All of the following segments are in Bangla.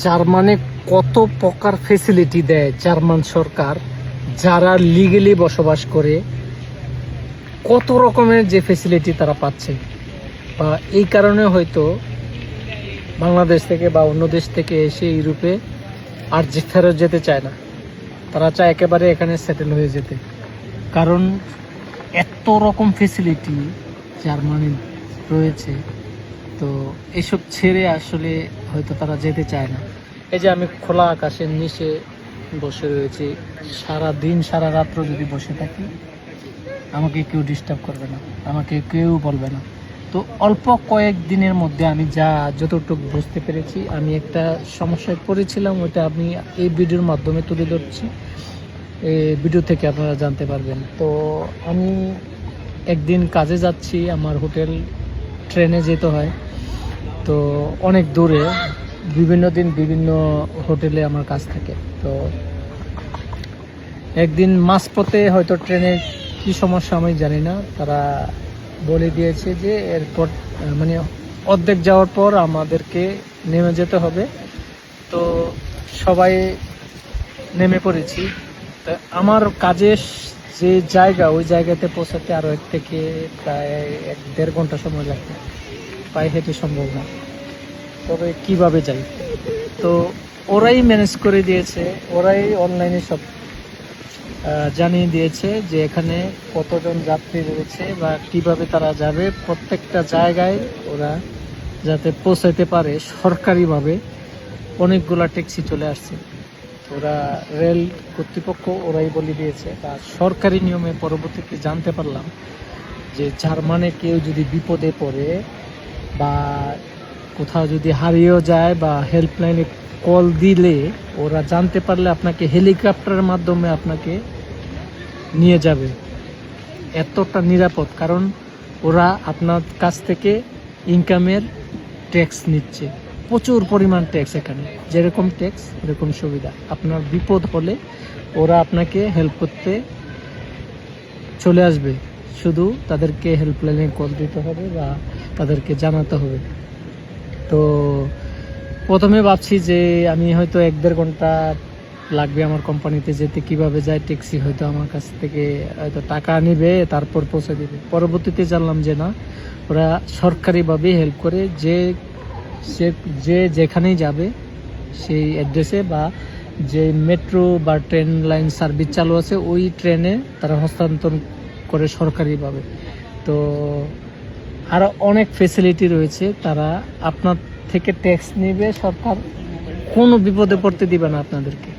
জার্মানে কত প্রকার ফেসিলিটি দেয় জার্মান সরকার, যারা লিগেলি বসবাস করে কত রকমের যে ফেসিলিটি তারা পাচ্ছে। বা এই কারণে হয়তো বাংলাদেশ থেকে বা অন্য দেশ থেকে এসে ইউরোপে আর যে ফেরত যেতে চায় না, তারা চায় একেবারে এখানে সেটেল হয়ে যেতে। কারণ এত রকম ফেসিলিটি জার্মানি রয়েছে, তো এসব ছেড়ে আসলে হয়তো তারা যেতে চায় না। এই যে আমি খোলা আকাশের নিচে বসে রয়েছি, সারা দিন সারা রাত্র যদি বসে থাকি আমাকে কেউ ডিস্টার্ব করবে না, আমাকে কেউ বলবে না। তো অল্প কয়েক দিনের মধ্যে আমি যতটুকু বুঝতে পেরেছি, আমি একটা সমস্যায় পড়েছিলাম, ওইটা আমি এই ভিডিওর মাধ্যমে তুলে ধরছি। এই ভিডিও থেকে আপনারা জানতে পারবেন। তো আমি একদিন কাজে যাচ্ছি, আমার হোটেল ট্রেনে যেতে হয়, তো অনেক দূরে, বিভিন্ন দিন বিভিন্ন হোটেলে আমার কাজ থাকে। তো একদিন মাঝপথে হয়তো ট্রেনের কি সমস্যা আমি জানি না, তারা বলে দিয়েছে যে এরপর মানে অর্ধেক যাওয়ার পর আমাদেরকে নেমে যেতে হবে। তো সবাই নেমে পড়েছি। তা আমার কাজের যে জায়গা, ওই জায়গাতে পৌঁছাতে আরও এক থেকে প্রায় 1-1.5 ঘন্টা সময় লাগবে, পায়ে হেঁটে সম্ভব না। তবে কিভাবে যাই, তো ওরাই ম্যানেজ করে দিয়েছে, ওরাই অনলাইনে সব জানিয়ে দিয়েছে যে এখানে কতজন যাত্রী রয়েছে বা কিভাবে তারা যাবে। প্রত্যেকটা জায়গায় ওরা যাতে পৌঁছাতে পারে সরকারিভাবে অনেকগুলা ট্যাক্সি চলে আসছে। ওরা রেল কর্তৃপক্ষ ওরাই বলে দিয়েছে, বা সরকারি নিয়মে পরবর্তীতে জানতে পারলাম যে জার্মানে কেউ যদি বিপদে পড়ে বা কোথাও যদি হারিয়েও যায় বা হেল্পলাইনে কল দিলে, ওরা জানতে পারলে আপনাকে হেলিকপ্টারের মাধ্যমে আপনাকে নিয়ে যাবে। এতটা নিরাপদ, কারণ ওরা আপনার কাছ থেকে ইনকামের ট্যাক্স নিচ্ছে, প্রচুর পরিমাণ ট্যাক্স। এখানে যেরকম ট্যাক্স এরকম সুবিধা। আপনার বিপদ হলে ওরা আপনাকে হেল্প করতে চলে আসবে, শুধু তাদেরকে হেল্পলাইনে কল দিতে হবে বা তাদেরকে জানাতে হবে। তো প্রথমে ভাবছি যে আমি হয়তো 1-1.5 ঘন্টা লাগবে আমার কোম্পানিতে যেতে, কিভাবে যায় ট্যাক্সি হয়তো আমার কাছ থেকে হয়তো টাকা নেবে, তারপর পৌঁছে দেবে। পরবর্তীতে জানলাম যে না, ওরা সরকারিভাবে হেল্প করে, যে যেখানেই যাবে সেই অ্যাড্রেসে বা যে মেট্রো বা ট্রেন লাইন সার্ভিস চালু আছে ওই ট্রেনে তারা হস্তান্তর করে সরকারিভাবে। তো আরও অনেক ফেসিলিটি রয়েছে, তারা আপনার থেকে ট্যাক্স নেবে, সরকার কোনো বিপদে পড়তে দিবে না আপনাদেরকে।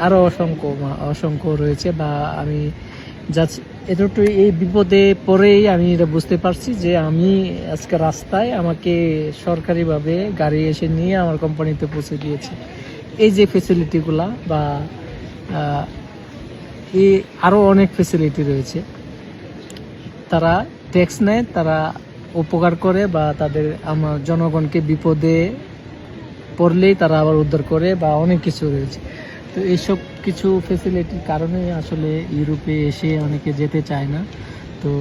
আরও অসংখ্য রয়েছে। বা আমি যাচ্ছি এতটুকু, এই বিপদে পড়েই আমি এটা বুঝতে পারছি যে আমি আজকে রাস্তায় আমাকে সরকারিভাবে গাড়ি এসে নিয়ে আমার কোম্পানিতে পৌঁছে দিয়েছে। এই যে ফেসিলিটিগুলা বা এই আরও অনেক ফেসিলিটি রয়েছে, তারা ট্যাক্স নেয়, তারা উপকার করে বা তাদের আমার জনগণকে বিপদে পড়লেই তারা আবার উদ্ধার করে, বা অনেক কিছু রয়েছে। তো এইসব কিছু ফেসিলিটির কারণে আসলে ইউরোপে এসে অনেকে যেতে চায় না। তো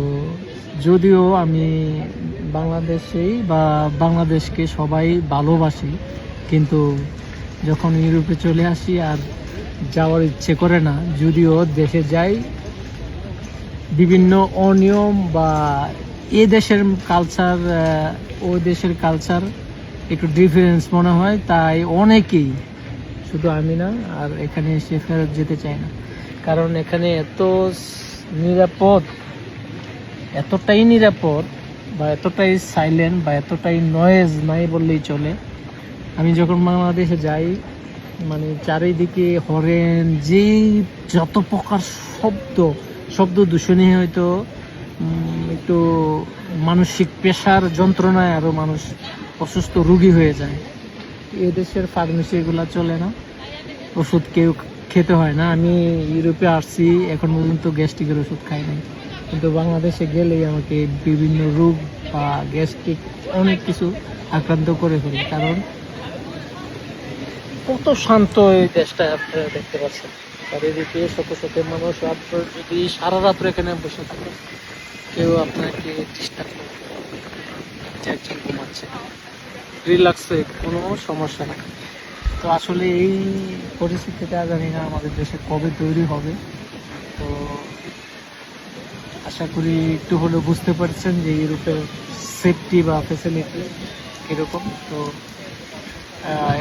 যদিও আমি বাংলাদেশেই বা বাংলাদেশকে সবাই ভালোবাসি, কিন্তু যখন ইউরোপে চলে আসি আর যাওয়ার ইচ্ছে করে না। যদিও দেশে যাই, বিভিন্ন অনিয়ম বা এ দেশের কালচার ওই দেশের কালচার একটু ডিফারেন্স মনে হয়, তাই অনেকেই, শুধু আমি না, আর এখানে এসে ফেরত যেতে চায় না। কারণ এখানে নিরাপদ, এতটাই নিরাপদ বা এতটাই সাইলেন্ট বা এতটাই নয়েজ নাই বললেই চলে। আমি যখন বাংলাদেশে যাই, মানে চারিদিকে হরেন, যেই যত প্রকার শব্দ দূষণে হয়তো একটু মানসিক পেশার যন্ত্রণায় আরও মানুষ অসুস্থ রোগী হয়ে যায়। এদেশের ফার্মেসি এগুলো চলে না, ওষুধ কেউ খেতে হয় না। আমি ইউরোপে আসছি, এখন পর্যন্ত গ্যাস্ট্রিকের ওষুধ খাই নাই, কিন্তু বাংলাদেশে গেলেই আমাকে বিভিন্ন রোগ বা গ্যাস্ট্রিক অনেক কিছু আক্রান্ত করে ফেলে। কারণ কত শান্ত এই দেশটা আপনারা দেখতে পাচ্ছেন, চারিদিকে শত শত মানুষ। আপনার যদি সারা রাত্র এখানে বসে থাকে, কেউ আপনাকে ডিস্টার্ব করবে না, একজন ঘুমাচ্ছে রিল্যাক্সে, কোনো সমস্যা নেই। তো আসলে এই পরিস্থিতিটা জানি না আমাদের দেশে কবে তৈরি হবে। তো আশা করি একটু হলেও বুঝতে পারছেন যে ইউরোপের সেফটি বা ফ্যাসিলিটি কীরকম। তো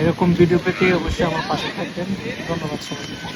এরকম ভিডিও পেতে অবশ্যই আমার পাশে থাকবেন। ধন্যবাদ সবাইকে।